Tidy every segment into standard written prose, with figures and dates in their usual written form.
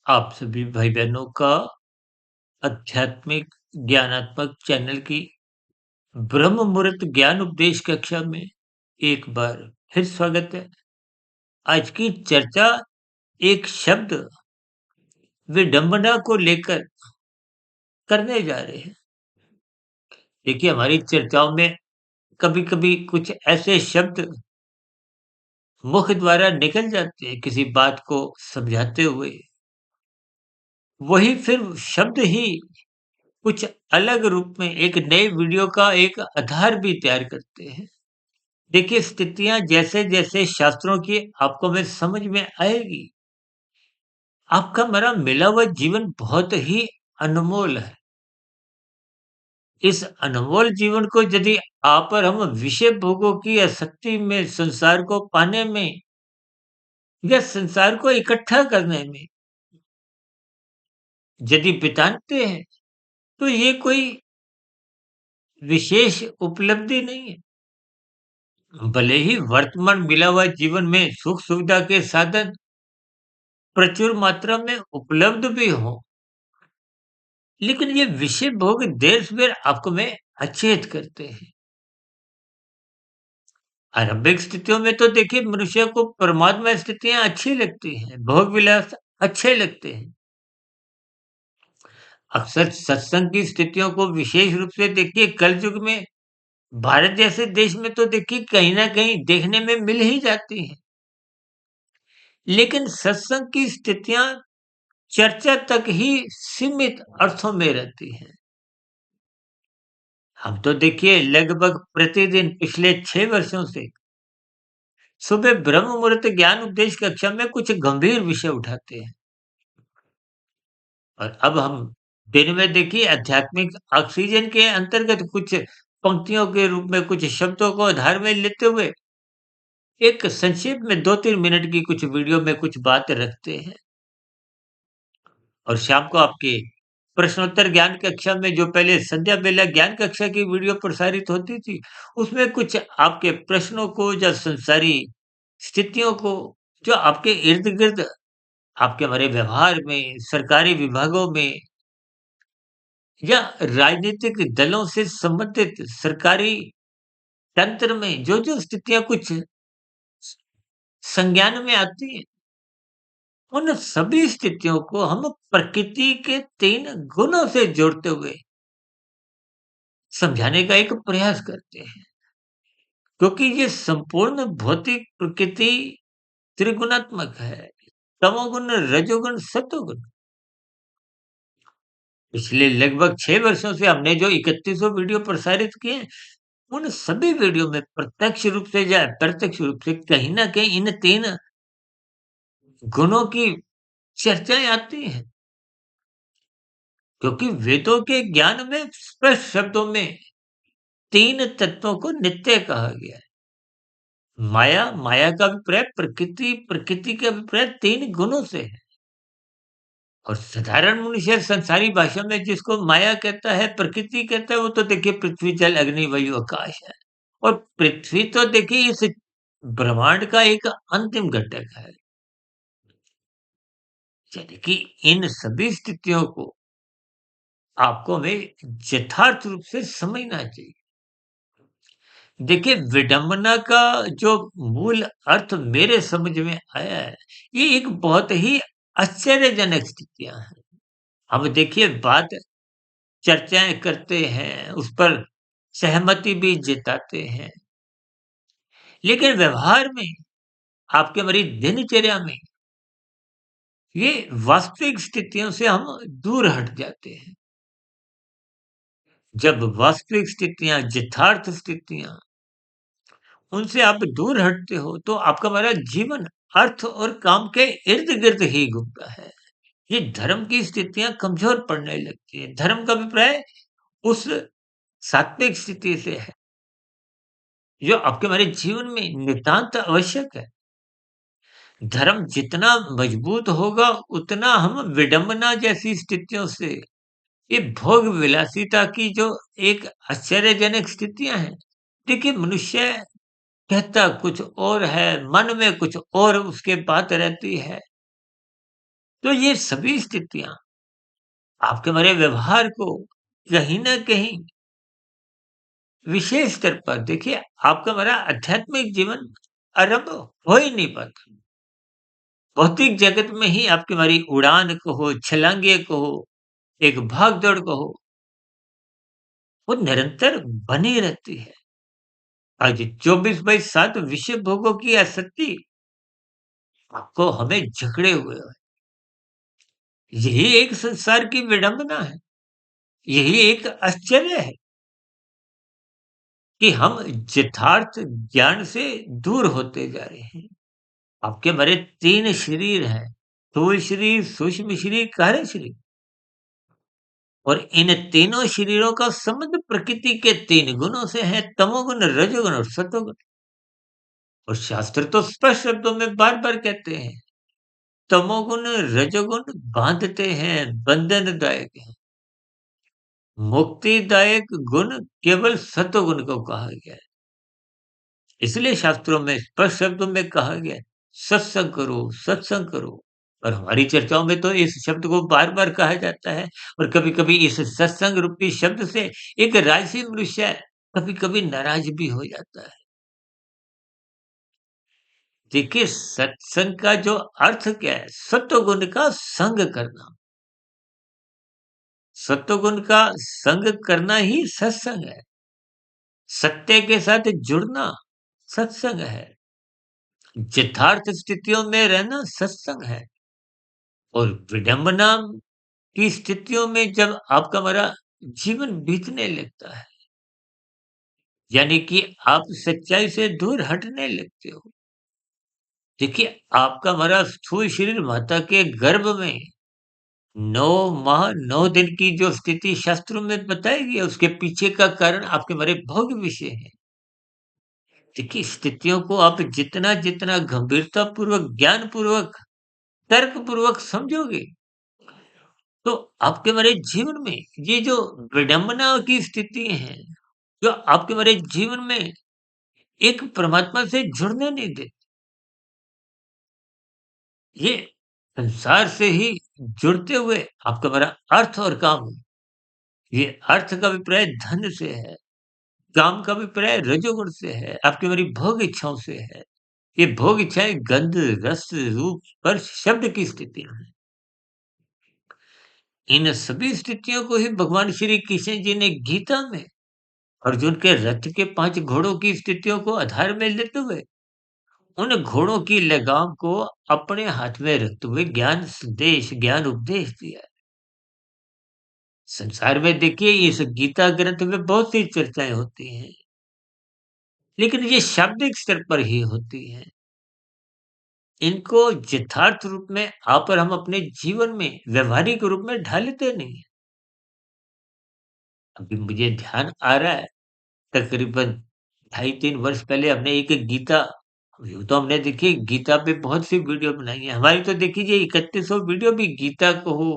आप सभी भाई-बहनों का आध्यात्मिक ज्ञानात्मक चैनल की ब्रह्म मुहूर्त ज्ञान उपदेश कक्षा में एक बार फिर स्वागत है। आज की चर्चा एक शब्द विडंबना को लेकर करने जा रहे हैं। देखिए, हमारी चर्चाओं में कभी-कभी कुछ ऐसे शब्द मुख द्वारा निकल जाते हैं किसी बात को समझाते हुए। वही फिर शब्द ही कुछ अलग रूप में एक नए वीडियो का एक आधार भी तैयार करते हैं। देखिए, स्थितियाँ जैसे-जैसे शास्त्रों की आपको में समझ में आएगी, आपका हमारा मिला हुआ जीवन बहुत ही अनमोल है। इस अनमोल जीवन को यदि आप और हम विषय भोगों की आसक्ति में संसार को पाने में या संसार को इकट्ठा करने में यदि बिताते हैं, तो ये कोई विशेष उपलब्धि नहीं है। भले ही वर्तमान मिला हुआ जीवन में सुख-सुविधा के साधन प्रचुर मात्रा में उपलब्ध भी हों, लेकिन ये विषय भोग देर सवेर आपको में अचेत करते हैं। आरंभिक स्थितियों में तो देखिए मनुष्य को परमात्मा स्थितियाँ अच्छी लगती हैं, भोग विलास अच्छे लगते हैं। अक्सर सत्संग की स्थितियों को विशेष रूप से देखिए कलयुग में भारत जैसे देश में तो देखिए कहीं न कहीं देखने में मिल ही जाती हैं। लेकिन सत्संग की स्थितियाँ चर्चा तक ही सीमित अर्थों में रहती हैं। हम तो देखिए लगभग प्रतिदिन पिछले 6 वर्षों से सुबह ब्रह्म मुहूर्त ज्ञान उपदेश कक्षा में कुछ गंभीर विषय उठाते हैं और अब हम दिन में देखिए आध्यात्मिक ऑक्सीजन के अंतर्गत कुछ पंक्तियों के रूप में कुछ शब्दों को आधार में लेते हुए एक संक्षेप में 2-3 मिनट की कुछ वीडियो में कुछ बात रखते हैं और शाम को आपके प्रश्नोत्तर ज्ञान कक्षा में जो पहले संध्या बेला ज्ञान कक्षा की वीडियो प्रसारित होती थी, उसमें कुछ आपके प्रश्नों को या संसारी स्थितियों को जो आपके इर्द-गिर्द आपके हमारे व्यवहार में, सरकारी विभागों में या राजनीतिक दलों से संबंधित सरकारी तंत्र में जो-जो स्थितियाँ कुछ संज्ञान में आती हैं, उन सभी स्थितियों को हम प्रकृति के 3 गुणों से जोड़ते हुए समझाने का एक प्रयास करते हैं। क्योंकि ये संपूर्ण भौतिक प्रकृति त्रिगुणात्मक है। तमोगुण, रजोगुण, सतोगुण। पिछले लगभग 6 वर्षों से हमने जो 3100 वीडियो प्रसारित किए हैं, उन सभी वीडियो में प्रत्यक्ष रूप से या अप्रत्यक्ष रूप से कहीं न कहीं इन 3 गुणों की चर्चाएँ आती हैं। क्योंकि वेदों के ज्ञान में स्पष्ट शब्दों में 3 तत्वों को नित्य कहा गया है। माया, माया का अभिप्राय प्रकृति, प्रकृति का अभिप्राय 3 गुणों से है। और साधारण मनुष्य संसारी भाषा में जिसको माया कहता है, प्रकृति कहता है, वो तो देखिए पृथ्वी, जल, अग्नि, वायु, आकाश है। और पृथ्वी तो देखिए इस ब्रह्मांड का एक अंतिम घटक है। यानी कि इन सभी स्थितियों को आपको हमें यथार्थ रूप से समझना चाहिए। देखिए, विडंबना का जो मूल अर्थ मेरे समझ में आया है, ये एक बहुत ही आश्चर्यजनक स्थितियाँ हैं। अब देखिए बात चर्चाएँ करते हैं, उस पर सहमति भी जताते हैं, लेकिन व्यवहार में आपके हमारी दिनचर्या में ये वास्तविक स्थितियों से हम दूर हट जाते हैं। जब वास्तविक स्थितियाँ, यथार्थ स्थितियाँ उनसे आप दूर हटते हो, तो आपका हमारा जीवन अर्थ और काम के इर्द-गिर्द ही घूमता है। ये धर्म की स्थितियाँ कमज़ोर पड़ने लगती हैं। धर्म का अभिप्राय उस सात्विक स्थिति से है, जो आपके हमारे जीवन में नितांत आवश्यक है। धर्म जितना मजबूत होगा, उतना हम विडंबना जैसी स्थितियों से, ये भोग विलासिता की जो एक आश्चर्यजनक स्थितियाँ हैं, देखिए मनुष्य कहता कुछ और है, मन में कुछ और उसके बात रहती है। तो ये सभी स्थितियाँ आपके हमारे व्यवहार को कहीं न कहीं विशेष स्तर पर देखिए आपका हमारा आध्यात्मिक जीवन आरंभ हो ही नहीं पाता। भौतिक जगत में ही आपकी हमारी उड़ान कहो, छलांगे कहो, एक भाग-दौड़ कहो, वो निरंतर बनी रहती है। आज 24/7 विषय भोगों की आसक्ति आपको हमें जकड़े हुए है। यही एक संसार की विडंबना है। यही एक आश्चर्य है कि हम यथार्थ ज्ञान से दूर होते जा रहे हैं। आपके हमारे 3 शरीर हैं, स्थूल शरीर, सूक्ष्म शरीर, कार्य शरीर और इन तीनों शरीरों का संबंध प्रकृति के 3 गुणों से है, तमोगुण, रजोगुण और सतोगुण। और शास्त्र तो स्पष्ट शब्दों में बार-बार कहते हैं, तमोगुण, रजोगुण बाँधते हैं, बंधनदायक है। मुक्तिदायक गुण केवल सत्वगुण को कहा गया है। इसलिए शास्त्रों में स्पष्ट शब्दों में कहा गया है, सत्संग करो, सत्संग करो। और हमारी चर्चाओं में तो इस शब्द को बार-बार कहा जाता है और कभी-कभी इस सत्संग रूपी शब्द से एक राजसी मनुष्य कभी-कभी नाराज़ भी हो जाता है। देखिए, सत्संग का जो अर्थ क्या है? सत्वगुण का संग करना। सत्वगुण का संग करना ही सत्संग है। सत्य के साथ जुड़ना सत्संग है। यथार्थ स्थितियों में रहना सत्संग है और विडंबना की स्थितियों में जब आपका हमारा जीवन बीतने लगता है, यानी कि आप सच्चाई से दूर हटने लगते हो। देखिए, आपका हमारा स्थूल शरीर माता के गर्भ में 9 माह 9 दिन की जो स्थिति शास्त्रों में बताई गई है, उसके पीछे का कारण आपके हमारे भोग विषय है। देखिए, स्थितियों को आप जितना-जितना गंभीरतापूर्वक, ज्ञानपूर्वक, तर्कपूर्वक समझोगे, तो आपके हमारे जीवन में ये जो विडंबना की स्थिति है, जो आपके हमारे जीवन में एक परमात्मा से जुड़ने नहीं देती, ये संसार से ही जुड़ते हुए आपका हमारा अर्थ और काम, ये अर्थ का अभिप्राय धन से है, काम का अभिप्राय रजोगुण से है, आपकी हमारी भोग इच्छाओं से है। ये भोग इच्छाएँ गंध, रस, रूप, स्पर्श, शब्द की स्थितियाँ हैं। इन सभी स्थितियों को ही भगवान श्री कृष्ण जी ने गीता में अर्जुन के रथ के 5 घोड़ों की स्थितियों को आधार में लेते हुए, उन घोड़ों की लगाम को अपने हाथ में रखते हुए ज्ञान संदेश, ज्ञान उपदेश दिया है। संसार में देखिए इस गीता ग्रंथ में बहुत सी चर्चाएँ होती हैं, लेकिन ये शाब्दिक स्तर पर ही होती हैं। इनको यथार्थ रूप में आप और हम अपने जीवन में व्यावहारिक रूप में ढालते नहीं हैं। अभी मुझे ध्यान आ रहा है तकरीबन ढाई 3 वर्ष पहले हमने एक गीता, यूँ तो हमने देखिए गीता पे बहुत सी वीडियो बनाई है। हमारी तो देखिए ये 3100 वीडियो भी गीता कहो,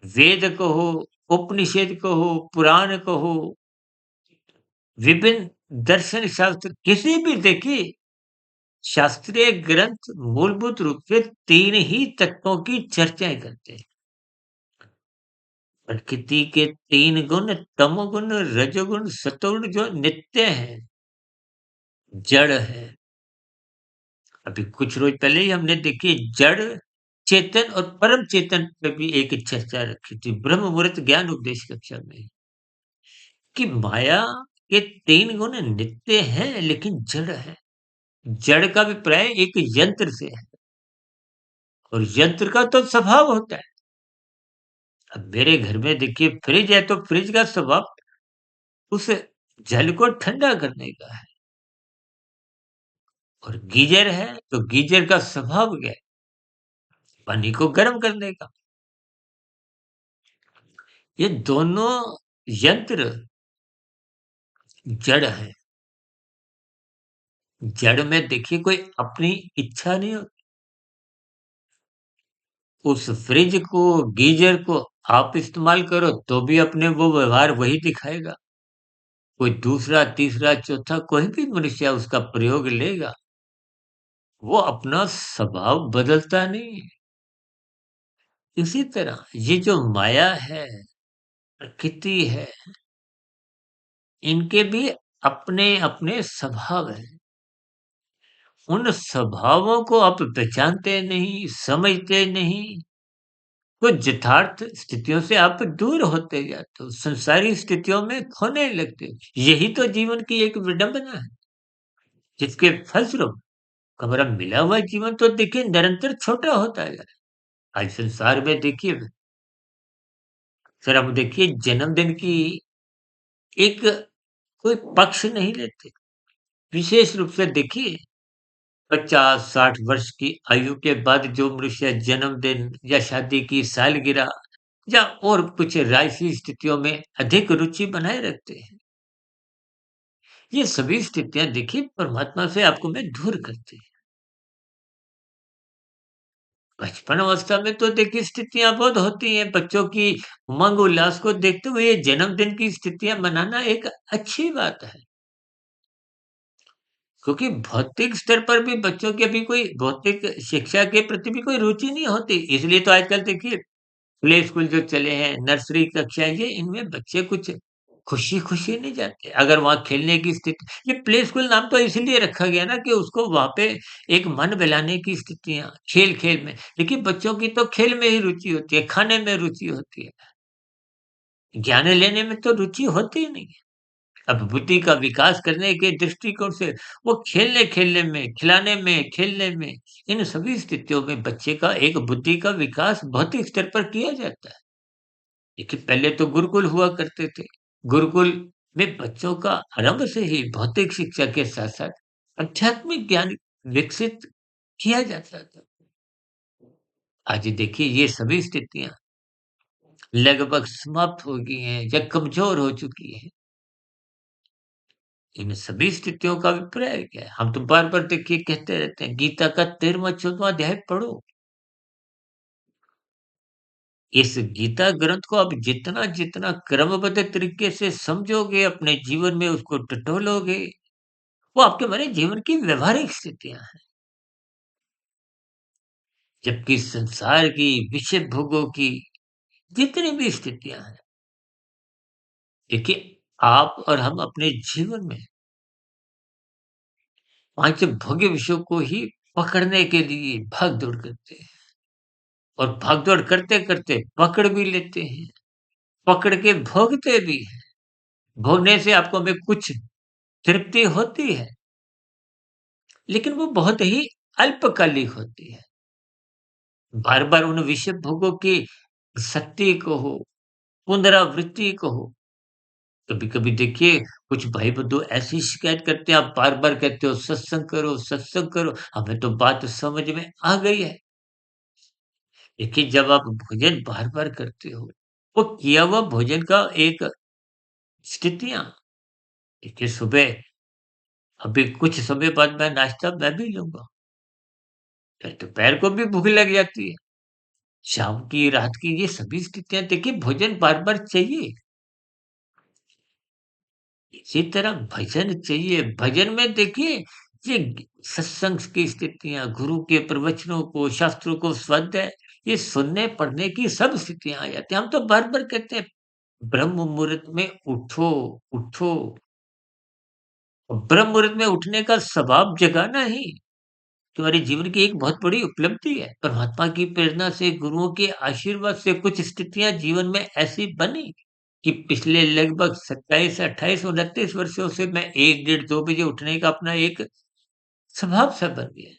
वेद कहो, उपनिषद कहो, पुराण कहो, विभिन्न दर्शन शास्त्र किसी भी देखिए शास्त्रीय ग्रंथ मूलभूत रूप से 3 ही तत्वों की चर्चाएँ करते हैं। प्रकृति के 3 गुण तमोगुण, रजोगुण, सतोगुण जो नित्य हैं, जड़ है। अभी कुछ रोज पहले ही हमने देखी जड़, चेतन और परम चेतन पे भी एक चर्चा रखी थी, ब्रह्म मुहूर्त ज्ञान उपदेश कक्षा में, कि माया के 3 गुण नित्य हैं लेकिन जड़ है। जड़ का अभिप्राय एक यंत्र से है और यंत्र का तो स्वभाव होता है। अब मेरे घर में देखिए फ्रिज है तो फ्रिज का स्वभाव उस जल को ठंडा करने का है और गीजर है तो गीजर का स्वभाव क्या है? पानी को गर्म करने का। ये दोनों यंत्र जड़ है। जड़ में देखिए कोई अपनी इच्छा नहीं होती। उस फ्रिज को, गीज़र को आप इस्तेमाल करो तो भी अपने वो व्यवहार वही दिखाएगा। कोई दूसरा, तीसरा, चौथा कोई भी मनुष्य उसका प्रयोग लेगा, वो अपना स्वभाव बदलता नहीं है। इसी तरह ये जो माया है, प्रकृति है, इनके भी अपने-अपने स्वभाव हैं। उन स्वभावों को आप पहचानते नहीं, समझते नहीं, तो यथार्थ स्थितियों से आप दूर होते जाते हो, संसारी स्थितियों में खोने लगते हो। यही तो जीवन की एक विडंबना है, जिसके फलस्वरूप हमारा मिला हुआ जीवन तो देखिए निरंतर छोटा होता जा रहा है। आज संसार में देखिए, सर हम देखिए जन्मदिन की एक कोई पक्ष नहीं लेते। विशेष रूप से देखिए 50-60 वर्ष की आयु के बाद जो मनुष्य जन्मदिन या शादी की सालगिरह या और कुछ राजसी स्थितियों में अधिक रुचि बनाए रखते हैं, ये सभी स्थितियाँ देखिए परमात्मा से आपको में दूर करती हैं। बचपन अवस्था में तो देखिए स्थितियाँ बहुत होती हैं, बच्चों की उमंग उल्लास को देखते हुए ये जन्मदिन की स्थितियाँ मनाना एक अच्छी बात है। क्योंकि भौतिक स्तर पर भी बच्चों की अभी कोई भौतिक शिक्षा के प्रति भी कोई रुचि नहीं होती। इसलिए तो आजकल देखिए प्ले स्कूल जो चले हैं, नर्सरी कक्षाएँ ये इनमें बच्चे कुछ खुशी-खुशी नहीं जाते। अगर वहाँ खेलने की स्थिति ये प्ले स्कूल नाम तो इसीलिए रखा गया ना कि उसको वहाँ पे एक मन बहलाने की स्थितियाँ, खेल-खेल में। देखिए बच्चों की तो खेल में ही रुचि होती है, खाने में रुचि होती है। ज्ञान लेने में तो रुचि होती ही नहीं है। अब बुद्धि का विकास करने के दृष्टिकोण से वो खेलने-खेलने में, खिलाने में, खेलने में, इन सभी स्थितियों में बच्चे का एक बुद्धि का विकास भौतिक स्तर पर किया जाता है। देखिए पहले तो गुरुकुल हुआ करते थे। गुरुकुल में बच्चों का आरंभ से ही भौतिक शिक्षा के साथ-साथ आध्यात्मिक ज्ञान विकसित किया जाता था। आज देखिए ये सभी स्थितियाँ लगभग समाप्त हो गई हैं या कमज़ोर हो चुकी हैं। इन सभी स्थितियों का अभिप्राय क्या है? हम तो बार-बार देखिए कहते रहते हैं गीता का 13वां-14वां अध्याय पढ़ो। इस गीता ग्रंथ को आप जितना-जितना क्रमबद्ध तरीके से समझोगे, अपने जीवन में उसको टटोलोगे, वो आपके हमारे जीवन की व्यावहारिक स्थितियाँ हैं। जबकि संसार की, विषय भोगों की जितनी भी स्थितियाँ हैं, देखिए आप और हम अपने जीवन में 5 भोग्य विषयों को ही पकड़ने के लिए भाग-दौड़ करते हैं और भाग-दौड़ करते-करते पकड़ भी लेते हैं, पकड़ के भोगते भी हैं। भोगने से आपको में कुछ तृप्ति होती है, लेकिन वो बहुत ही अल्पकालिक होती है। बार-बार उन विषय भोगों की शक्ति को हो, पुनरावृत्ति को हो, कभी-कभी देखिए कुछ भाई-बंधु ऐसी शिकायत करते हैं, आप बार-बार कहते हो सत्संग करो, हमें तो बात समझ में आ गई है। देखिए जब आप भोजन बार-बार करते हो, वो किया हुआ भोजन का एक स्थितियाँ देखिए सुबह अभी कुछ समय बाद मैं नाश्ता मैं भी लूँगा, फिर दोपहर को भी भूख लग जाती है, शाम की, रात की ये सभी स्थितियाँ देखिए भोजन बार-बार चाहिए। इसी तरह भजन चाहिए, भजन में देखिए ये सत्संग की स्थितियाँ, गुरु के प्रवचनों को, शास्त्रों को स्वाध्याय, ये सुनने पढ़ने की सब स्थितियाँ आ जाती हैं। हम तो बार-बार कहते हैं ब्रह्म मुहूर्त में उठो, उठो। ब्रह्म मुहूर्त में उठने का स्वभाव जगाना ही तुम्हारे जीवन की एक बहुत बड़ी उपलब्धि है। परमात्मा की प्रेरणा से, गुरुओं के आशीर्वाद से कुछ स्थितियाँ जीवन में ऐसी बनी कि पिछले लगभग 27, 28, 29 वर्षों से मैं 1 डेढ़ 2 बजे उठने का अपना एक स्वभाव सा बन गया है।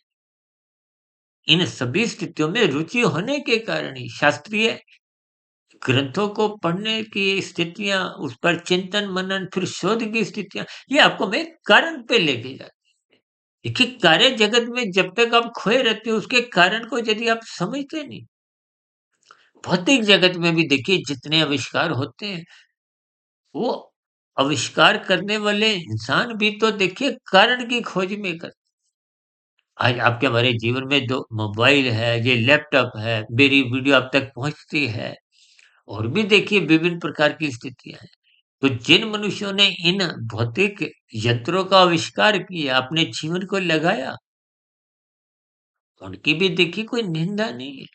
इन सभी स्थितियों में रुचि होने के कारण ही शास्त्रीय ग्रंथों को पढ़ने की स्थितियाँ, उस पर चिंतन मनन, फिर शोध की स्थितियाँ, ये आपको मैं कारण पे लेके जाती है। देखिए कार्य जगत में जब तक आप खोए रहते हो उसके कारण को यदि आप समझते नहीं, भौतिक जगत में भी देखिए जितने आविष्कार होते हैं, वो आविष्कार करने वाले इंसान भी तो देखिए कारण की खोज में कर आज आपके हमारे जीवन में जो मोबाइल है, ये लैपटॉप है, मेरी वीडियो आप तक पहुँचती है और भी देखिए विभिन्न प्रकार की स्थितियाँ हैं। तो जिन मनुष्यों ने इन भौतिक यंत्रों का आविष्कार किया, अपने जीवन को लगाया, उनकी भी देखिए कोई निंदा नहीं है।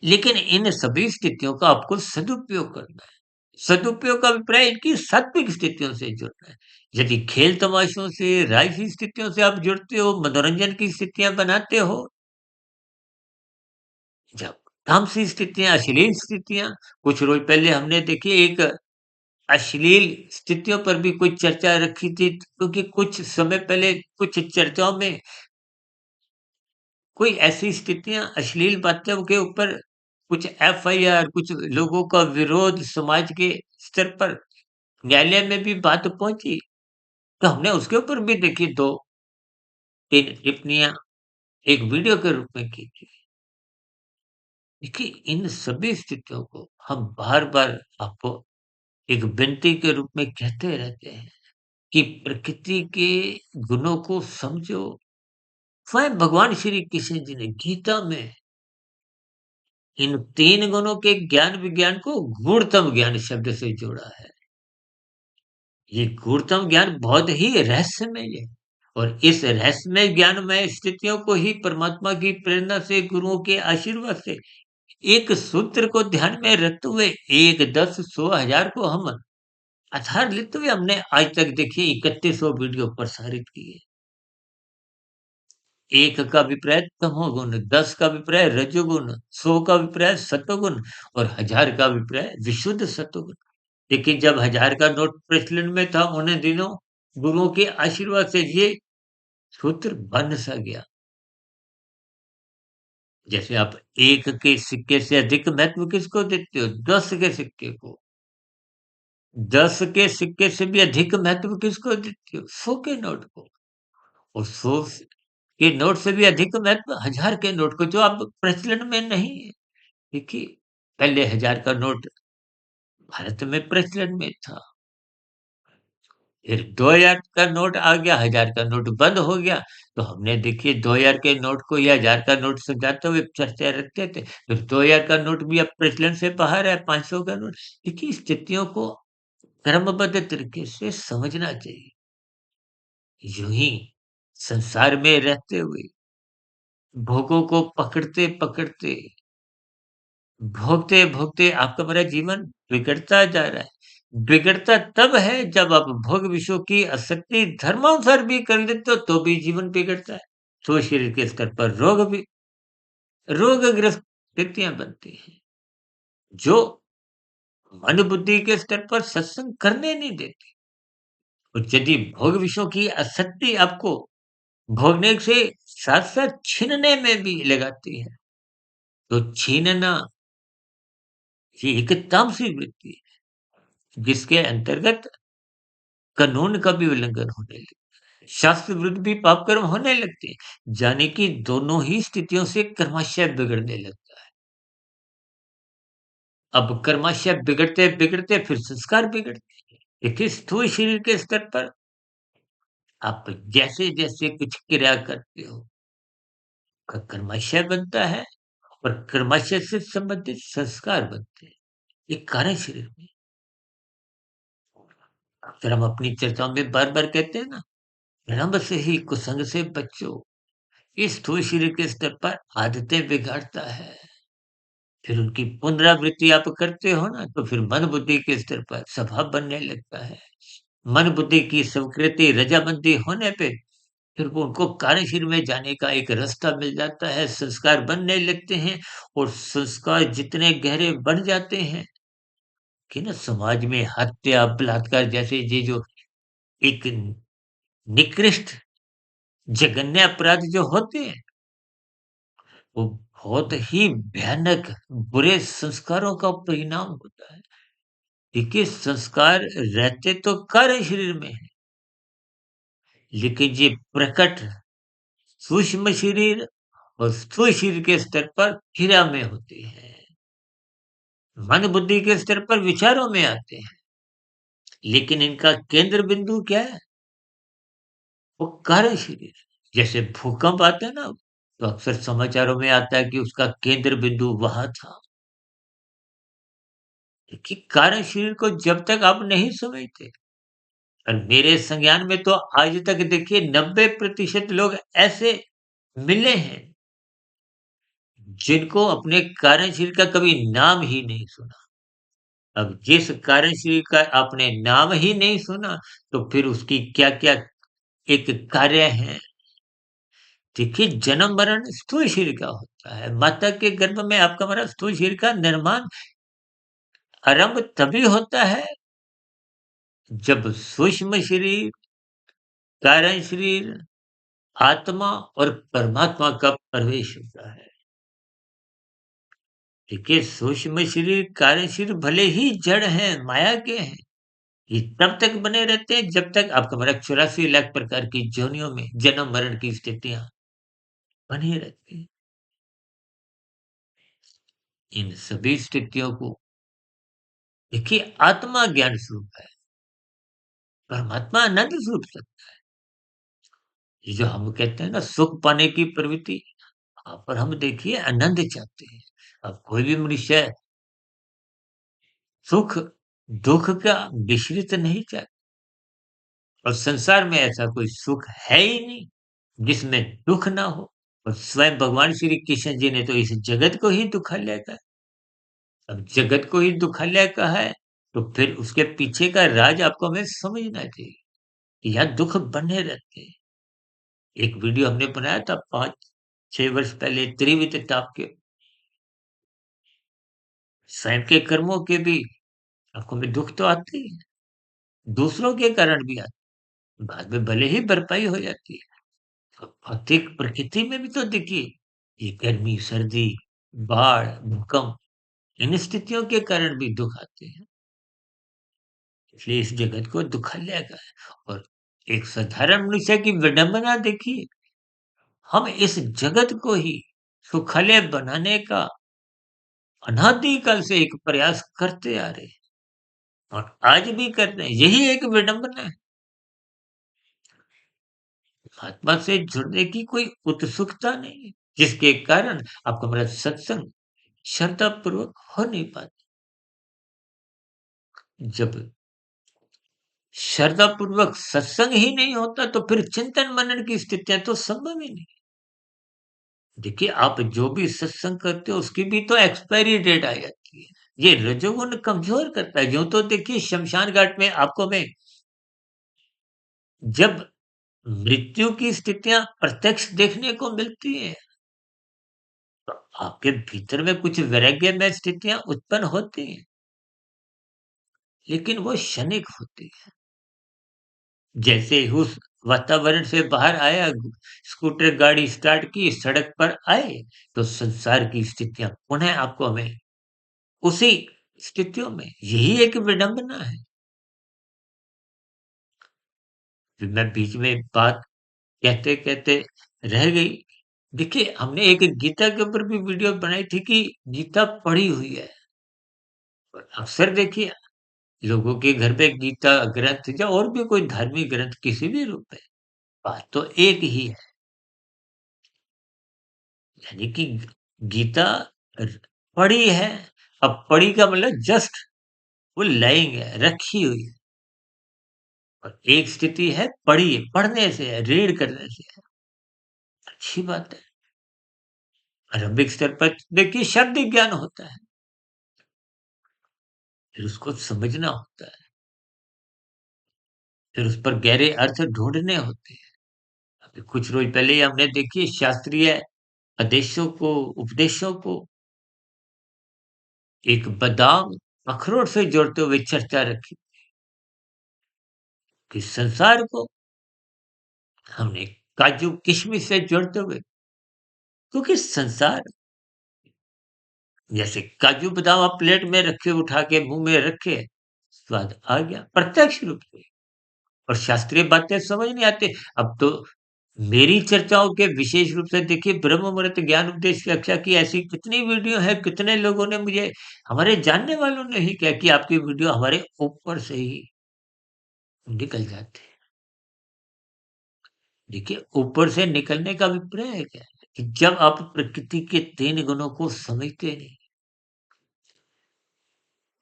लेकिन इन सभी स्थितियों का आपको सदुपयोग करना है। सदुपयोग का अभिप्राय इनकी सात्विक स्थितियों से जुड़ना है। यदि खेल तमाशों से, राजसी स्थितियों से आप जुड़ते हो, मनोरंजन की स्थितियाँ बनाते हो, जब तामसी स्थितियाँ, अश्लील स्थितियाँ, कुछ रोज़ पहले हमने देखी एक अश्लील स्थितियों पर भी कोई चर्चा रखी थी, क्योंकि कुछ समय पहले कुछ चर्चाओं में कोई ऐसी स्थितियाँ, अश्लील बातों के ऊपर कुछ एफआईआर, कुछ लोगों का विरोध समाज के स्तर पर न्यायालय में भी बात पहुँची। तो हमने उसके ऊपर भी देखिए 2-3 टिप्पणियाँ एक वीडियो के रूप में की थी। देखिए, इन सभी स्थितियों को हम बार-बार आपको एक विनती के रूप में कहते रहते हैं कि प्रकृति के गुणों को समझो। स्वयं भगवान श्री कृष्ण जी ने गीता में इन 3 गुणों के ज्ञान विज्ञान को गूढ़तम ज्ञान शब्द से जोड़ा है। ये गूढ़तम ज्ञान बहुत ही रहस्यमय है और इस रहस्यमय ज्ञानमय स्थितियों को ही परमात्मा की प्रेरणा से, गुरुओं के आशीर्वाद से एक सूत्र को ध्यान में रखते हुए 1, 10, 100, 1000 को हम आधार लेते हुए हमने आज तक देखिए 3100 वीडियो प्रसारित किए। 1 का अभिप्राय तमोगुण, 10 का अभिप्राय रजोगुण, 100 का अभिप्राय सतोगुण और 1000 का अभिप्राय विशुद्ध सतोगुण। लेकिन जब 1000 का नोट प्रचलन में था उन दिनों गुरुओं के आशीर्वाद से ये सूत्र बन सा गया। जैसे आप 1 के सिक्के से अधिक महत्व किसको देते हो? 10 के सिक्के को। 10 के सिक्के से भी अधिक महत्व किसको देते हो? 100 के नोट को। और 100 के नोट से भी अधिक महत्व 1000 के नोट को, जो अब प्रचलन में नहीं है। देखिए, पहले 1000 का नोट भारत में प्रचलन में था। फिर 2000 का नोट आ गया, 1000 का नोट बंद हो गया। तो हमने देखिए 2000 के नोट को या 1000 का नोट समझाते हुए चर्चा रखते थे। फिर 2000 का नोट भी अब प्रचलन से बाहर है, 500 का नोट। देखिए, स्थितियों को क्रमबद्ध तरीके से समझना चाहिए। यूँ ही संसार में रहते हुए भोगों को पकड़ते-पकड़ते, भोगते-भोगते आपका मेरा जीवन बिगड़ता जा रहा है। बिगड़ता तब है जब आप भोग विषयों की आसक्ति धर्मानुसार भी कर लेते हो तो भी जीवन बिगड़ता है। तो शरीर के स्तर पर रोगग्रस्त स्थितियाँ बनती हैं, जो मन बुद्धि के स्तर पर सत्संग करने नहीं देती। और यदि भोग विषयों की आसक्ति आपको भोगने से साथ-साथ छीनने में भी लगाती है, तो छीनना ये एक तामसिक वृत्ति है, जिसके अंतर्गत कानून का भी उल्लंघन होने लगता है। शास्त्र विरुद्ध भी पाप कर्म होने लगते हैं। यानी कि दोनों ही स्थितियों से कर्माशय बिगड़ने लगता है। अब कर्माशय बिगड़ते-बिगड़ते फिर संस्कार बिगड़ते हैं। देखिए, स्थूल शरीर के स्तर पर आप जैसे-जैसे कुछ क्रिया करते हो, कर्माशय बनता है और कर्माशय से संबंधित संस्कार बनते हैं। ये कारण शरीर में। फिर हम अपनी चर्चाओं में बार-बार कहते हैं ना, भ्रम से ही कुसंग से बचो। इस स्थूल शरीर के स्तर पर आदतें बिगाड़ता है। फिर उनकी पुनरावृत्ति आप करते हो ना, तो फिर मन बुद्धि के स्तर पर स्वभाव बनने लगता है। मन बुद्धि की स्वीकृति रजामंदी होने पे फिर वो उनको कार्यशील में जाने का एक रास्ता मिल जाता है, संस्कार बनने लगते हैं और संस्कार जितने गहरे बन जाते हैं कि ना समाज में हत्या, बलात्कार जैसे ये जो एक निकृष्ट जघन्य अपराध जो होते हैं, वो बहुत ही भयानक बुरे संस्कारों का परिणाम होता है। देखिए, संस्कार रहते तो कार्य शरीर में है, लेकिन ये प्रकट सूक्ष्म शरीर और स्थूल शरीर के स्तर पर क्रिया में होते हैं। मन बुद्धि के स्तर पर विचारों में आते हैं, लेकिन इनका केंद्र बिंदु क्या है? वो कार्य शरीर। जैसे भूकंप आता है ना, तो अक्सर समाचारों में आता है कि उसका केंद्र बिंदु वहां था। कि कार्य शरीर को जब तक आप नहीं समझते, और मेरे संज्ञान में तो आज तक देखिए 90% लोग ऐसे मिले हैं जिनको अपने कार्यशील का कभी नाम ही नहीं सुना। अब जिस कार्यशील का आपने नाम ही नहीं सुना, तो फिर उसकी क्या-क्या एक कार्य है। देखिए, जन्म-मरण स्थूल शरीर का होता है। माता के गर्भ में आपका हमारा स्थूल शरीर का निर्माण आरंभ तभी होता है, जब सूक्ष्म शरीर, कारण शरीर, आत्मा और परमात्मा का प्रवेश होता है। देखिए, सूक्ष्म शरीर, कारण शरीर भले ही जड़ हैं, माया के हैं, ये तब तक बने रहते हैं जब तक आपका हमारा 84 लाख प्रकार की योनियों में जन्म-मरण की स्थितियाँ बनी रहती हैं। इन सभी स्थितियों को देखिए, आत्मा ज्ञान स्वरूप है, परमात्मा आनंद स्वरूप है। ये जो हम कहते हैं ना सुख पाने की प्रवृत्ति, वहाँ पर हम देखिए आनंद चाहते हैं। अब कोई भी मनुष्य सुख, दुःख का मिश्रित नहीं चाहता, और संसार में ऐसा कोई सुख है ही नहीं, जिसमें दुःख ना हो। और स्वयं भगवान श्री कृष्ण जी ने तो इस जगत को ही दुखालय कहा। अब जगत को ही दुखालय कहा है, तो फिर उसके पीछे का राज आपको हमें समझना चाहिए, कि यहाँ दुःख बने रहते हैं। एक वीडियो हमने बनाया था 5-6 वर्ष पहले, त्रिविध ताप के, स्वयं के कर्मों के भी आपको में दुःख तो आते ही हैं, दूसरों के कारण भी आते हैं, बाद में भले ही भरपाई हो जाती है। तो भौतिक प्रकृति में भी तो देखिए, ये गर्मी, सर्दी, बाढ़, भूकंप, इन स्थितियों के कारण भी दुःख आते हैं। इसलिए इस जगत को दुखालय कहा है। और एक साधारण मनुष्य की विडंबना देखिए, हम इस जगत को ही सुखालय बनाने का अनादिकाल से एक प्रयास करते आ रहे हैं, और आज भी कर रहे हैं। यही एक विडंबना है। आत्मा से जुड़ने की कोई उत्सुकता नहीं है, जिसके कारण आपका हमारा सत्संग श्रद्धापूर्वक हो नहीं पाता। जब श्रद्धापूर्वक सत्संग ही नहीं होता, तो फिर चिंतन मनन की स्थितियाँ तो संभव ही नहीं। देखिए, आप जो भी सत्संग करते हो, उसकी भी तो एक्सपायरी डेट आ जाती है। ये रजोगुण कमज़ोर करता है। यूँ तो देखिए श्मशान घाट में आपको मैं जब मृत्यु की स्थितियाँ प्रत्यक्ष देखने को मिलती हैं, तो आपके भीतर में कुछ वैराग्यमय स्थितियाँ उत्पन्न होती हैं, लेकिन वो क्षणिक होती हैं। जैसे ही उस वातावरण से बाहर आया, स्कूटर गाड़ी स्टार्ट की, सड़क पर आए, तो संसार की स्थितियाँ पुनः आपको हमें उसी स्थितियों में, यही एक विडंबना है। फिर मैं बीच में बात कहते-कहते रह गई। देखिए, हमने एक गीता के ऊपर भी वीडियो बनाई थी कि गीता पढ़ी हुई है। और अक्सर देखिए, लोगों के घर पे गीता ग्रंथ या और भी कोई धार्मिक ग्रंथ किसी भी रूप में, बात तो एक ही है। यानी कि गीता र पढ़ी है। अब पढ़ी का मतलब जस्ट वो लाइंग है, रखी हुई है। और एक स्थिति है पढ़ी, पढ़ने से है, रीड करने से है, अच्छी बात है। आरंभिक स्तर पर देखिए शब्द ज्ञान होता है, फिर उसको समझना होता है, फिर उस पर गहरे अर्थ ढूँढने होते हैं। अभी कुछ रोज़ पहले ही हमने देखिए शास्त्रीय आदेशों को, उपदेशों को एक बादाम, अखरोट से जोड़ते हुए चर्चा रखी, कि संसार को हमने काजू किशमिश से जोड़ते हुए, क्योंकि संसार जैसे काजू बादाम आप प्लेट में रखे, उठा के मुंह में रखे, स्वाद आ गया प्रत्यक्ष रूप से। और शास्त्रीय बातें समझ नहीं आती। अब तो मेरी चर्चाओं के विशेष रूप से देखिए ब्रह्म मुहूर्त ज्ञान उपदेश व्याख्या की ऐसी कितनी वीडियो है, कितने लोगों ने मुझे, हमारे जानने वालों ने ही कहा कि आपकी वीडियो हमारे ऊपर से ही निकल जाती है। देखिए, ऊपर से निकलने का अभिप्राय है क्या? कि जब आप प्रकृति के 3 गुणों को समझते नहीं,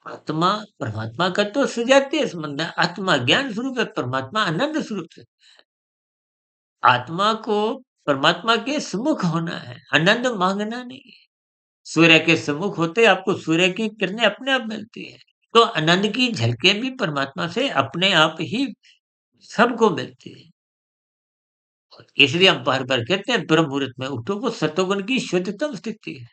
आत्मा परमात्मा का तो सजातीय संबंध है, आत्मा ज्ञान स्वरूप है, परमात्मा आनंद स्वरूप है। आत्मा को परमात्मा के सम्मुख होना है, आनंद माँगना नहीं है। सूर्य के सम्मुख होते आपको सूर्य की किरणें अपने आप मिलती हैं। तो आनंद की झलकें भी परमात्मा से अपने आप ही सबको मिलती हैं। और इसलिए हम बार-बार कहते हैं ब्रह्म मुहूर्त में उठो, वो सतोगुण की शुद्धतम स्थिति है।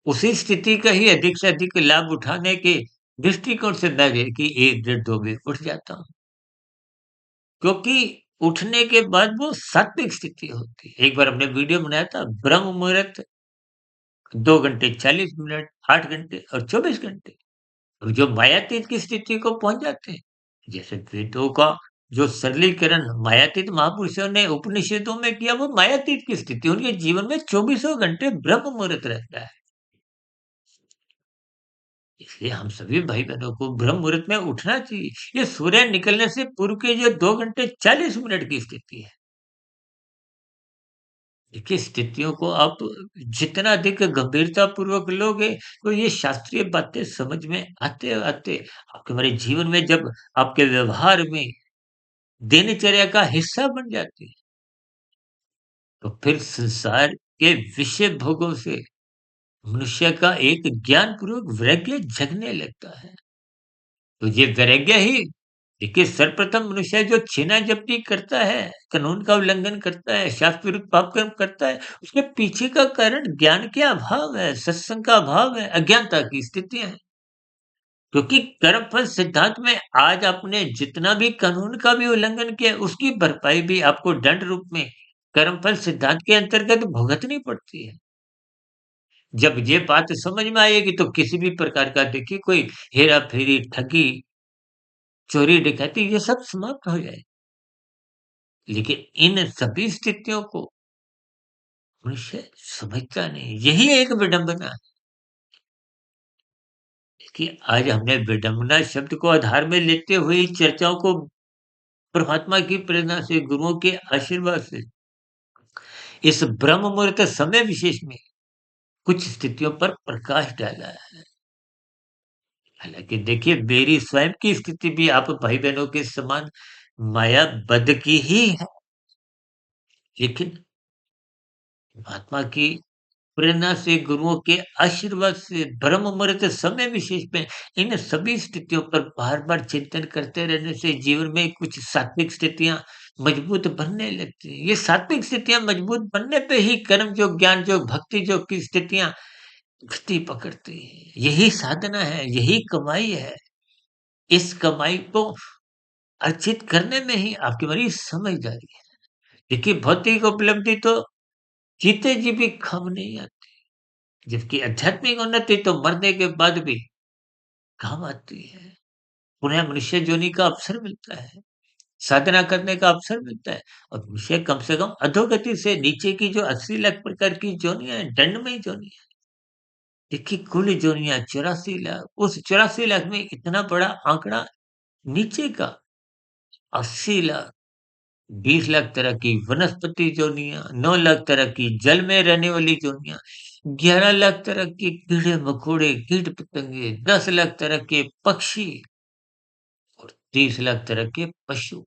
उसी स्थिति का ही अधिक से अधिक लाभ उठाने के दृष्टिकोण से मैं है कि 1 डेढ़ 2 बजे उठ जाता हूँ। क्योंकि उठने के बाद वो सात्विक स्थिति होती है। एक बार हमने वीडियो बनाया था ब्रह्म मुहूर्त 2 घंटे 40 मिनट, 8 घंटे और 24 घंटे। और जो मायातीत की स्थिति को पहुँच जाते हैं, जैसे वेदों का जो सरलीकरण मायातीत महापुरुषों ने उपनिषदों में किया वो मायातीत की स्थिति, उनके जीवन में चौबीसों घंटे ब्रह्म मुहूर्त रहता है। इसलिए हम सभी भाई-बहनों को ब्रह्म मुहूर्त में उठना चाहिए। ये सूर्य निकलने से पूर्व के जो 2 घंटे 40 मिनट की स्थिति है। देखिए स्थितियों को आप जितना अधिक गंभीरतापूर्वक लोगे, तो ये शास्त्रीय बातें समझ में आते-आते आपके हमारे जीवन में जब आपके व्यवहार में दिनचर्या का हिस्सा बन जाती है, तो फिर संसार के विषय भोगों से मनुष्य का एक ज्ञानपूर्वक वैराग्य जगने लगता है। तो ये वैराग्य ही देखिए सर्वप्रथम मनुष्य जो छीना-झपटी करता है, कानून का उल्लंघन करता है, शास्त्र विरुद्ध पाप कर्म करता है, उसके पीछे का कारण ज्ञान के अभाव है, सत्संग का अभाव है, अज्ञानता की स्थितियाँ हैं। क्योंकि कर्मफल सिद्धांत में आज आपने जितना भी कानून का भी उल्लंघन किया, उसकी भरपाई भी आपको दंड रूप में कर्मफल सिद्धांत के अंतर्गत भुगतनी पड़ती है। जब ये बात समझ में आएगी तो किसी भी प्रकार का देखिए कोई हेरा-फेरी, ठगी, चोरी, डकैती ये सब समाप्त हो जाए। लेकिन इन सभी स्थितियों को मनुष्य समझता नहीं। यही एक विडंबना है कि आज हमने विडंबना शब्द को आधार में लेते हुए चर्चाओं को परमात्मा की प्रेरणा से, गुरुओं के आशीर्वाद से इस ब्रह्म मुहूर्त समय विशेष में कुछ स्थितियों पर प्रकाश डाला है। हालाँकि देखिए मेरी स्वयं की स्थिति भी आप भाई-बहनों के समान मायाबद्ध की ही है। लेकिन महात्मा की प्रेरणा से, गुरुओं के आशीर्वाद से, ब्रह्म मुहूर्त समय विशेष में इन सभी स्थितियों पर बार-बार चिंतन करते रहने से जीवन में कुछ सात्विक स्थितियाँ मजबूत बनने लगती हैं। ये सात्विक स्थितियाँ मजबूत बनने पे ही कर्म योग, ज्ञान योग, भक्ति योग की स्थितियाँ गति पकड़ती हैं। यही साधना है, यही कमाई है। इस कमाई को अर्जित करने में ही आपकी बड़ी समझदारी है। देखिए भौतिक उपलब्धि तो जीते जी भी काम नहीं आती। जबकि आध्यात्मिक उन्नति तो मरने के बाद भी काम आती है। पुनः मनुष्य योनि का अवसर मिलता है, साधना करने का अवसर मिलता है और मनुष्य कम से कम अधोगति से नीचे की जो 80 लाख प्रकार की योनियाँ हैं, दंडमय योनियाँ। देखिए कुल योनियाँ 84 लाख, उस 84 लाख में इतना बड़ा आंकड़ा नीचे का 80 लाख, 20 लाख तरह की वनस्पति योनियाँ, 9 लाख तरह की जल में रहने वाली योनियाँ, 11 लाख तरह के कीड़े-मकोड़े, कीट-पतंगे, 10 लाख तरह के पक्षी और 30 लाख तरह के पशु।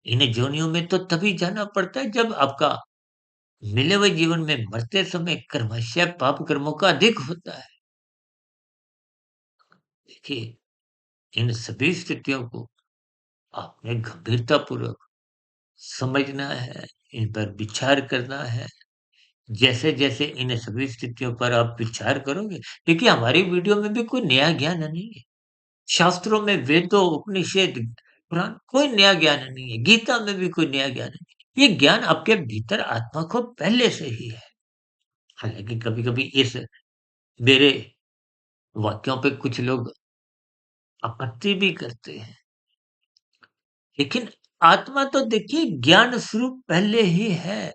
इन योनियों में तो तभी जाना पड़ता है जब आपका मिले हुए जीवन में मरते समय कर्मशः पाप कर्मों का अधिक होता है। देखिए, इन सभी स्थितियों को आपने गंभीरतापूर्वक समझना है, इन पर विचार करना है। जैसे-जैसे इन सभी स्थितियों पर आप विचार करोगे देखिए हमारी वीडियो में भी कोई नया ज्ञान नहीं है। शास्त्रों में वेदों, उपनिषद, पुराण कोई नया ज्ञान नहीं है। गीता में भी कोई नया ज्ञान नहीं। ये ज्ञान आपके भीतर आत्मा को पहले से ही है। हालाँकि कभी-कभी इस मेरे वाक्यों पे कुछ लोग आपत्ति भी करते हैं। लेकिन आत्मा तो देखिए ज्ञान स्वरूप पहले ही है।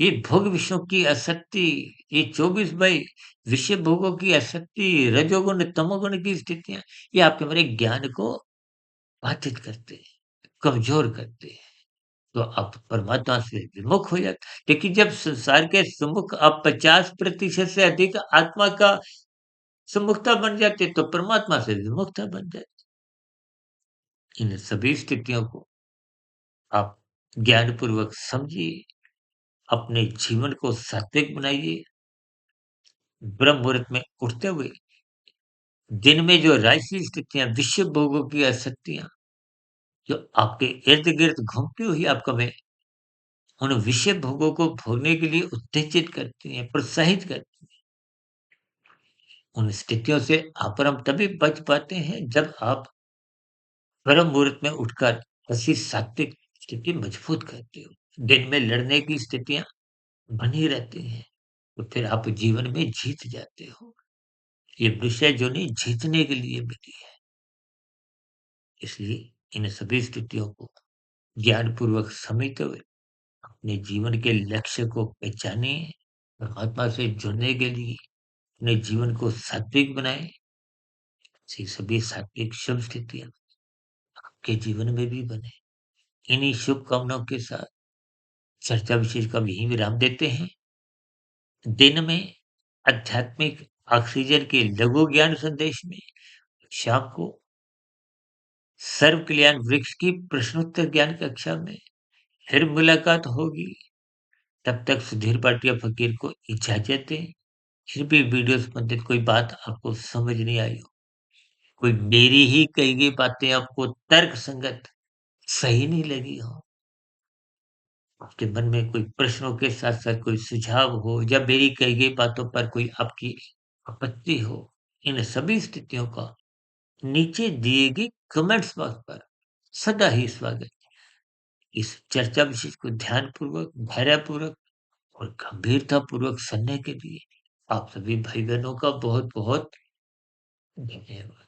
ये भोग विषयों की आसक्ति, ये 24/22 विषय भोगों की आसक्ति, रजोगुण, तमोगुण की स्थितियाँ, ये आपके हमारे ज्ञान को बाधित करते हैं, कमज़ोर करते हैं। तो आप परमात्मा से विमुख हो जाते हैं। देखिए जब संसार के सम्मुख आप 50% से अधिक आत्मा का सम्मुखता बन जाते, तो परमात्मा से विमुखता बन जाती। इन सभी स्थितियों को आप ज्ञानपूर्वक समझिए अपने जीवन को सात्विक बनाइए। ब्रह्म मुहूर्त में उठते हुए दिन में जो राजसी स्थितियाँ, विषय भोगों की आसक्तियाँ जो आपके इर्द-गिर्द घूमती हुई आपको में उन विषय भोगों को भोगने के लिए उत्तेजित करती हैं, प्रोत्साहित करती हैं। उन स्थितियों से आप और हम तभी बच पाते हैं जब आप ब्रह्म मुहूर्त में उठकर ऐसी सात्विक स्थिति मजबूत करते हो। दिन में लड़ने की स्थितियाँ बनी रहती हैं, तो फिर आप जीवन में जीत जाते हो। ये विषय जो नहीं जीतने के लिए मिली है, इसलिए इन सभी स्थितियों को ज्ञानपूर्वक समझते हुए अपने जीवन के लक्ष्य को पहचानें, परमात्मा से जुड़ने के लिए अपने जीवन को सात्विक बनाएँ। ऐसी सभी सात्विक शुभ स्थितियाँ आपके जीवन में भी बने। इन्हीं शुभकामनाओं के साथ चर्चा विशेष का यहीं विराम देते हैं। दिन में आध्यात्मिक ऑक्सीजन के लघु ज्ञान संदेश में शाम को सर्व कल्याण वृक्ष की प्रश्नोत्तर ज्ञान कक्षा में फिर मुलाकात होगी। तब तक सुधीर भाटिया फकीर को इजाजत दें। फिर भी वीडियो संबंधित कोई बात आपको समझ नहीं आई हो, कोई मेरी ही कही गई बातें आपको तर्क संगत सही नहीं लगी हो, आपके मन में कोई प्रश्नों के साथ-साथ कोई सुझाव हो या मेरी कही गई बातों पर कोई आपकी आपत्ति हो, इन सभी स्थितियों का नीचे दिए गए कमेंट्स बॉक्स पर सदा ही स्वागत। इस चर्चा विशेष को ध्यानपूर्वक, धैर्यपूर्वक और गंभीरतापूर्वक सुनने के लिए आप सभी भाई-बहनों का बहुत-बहुत धन्यवाद।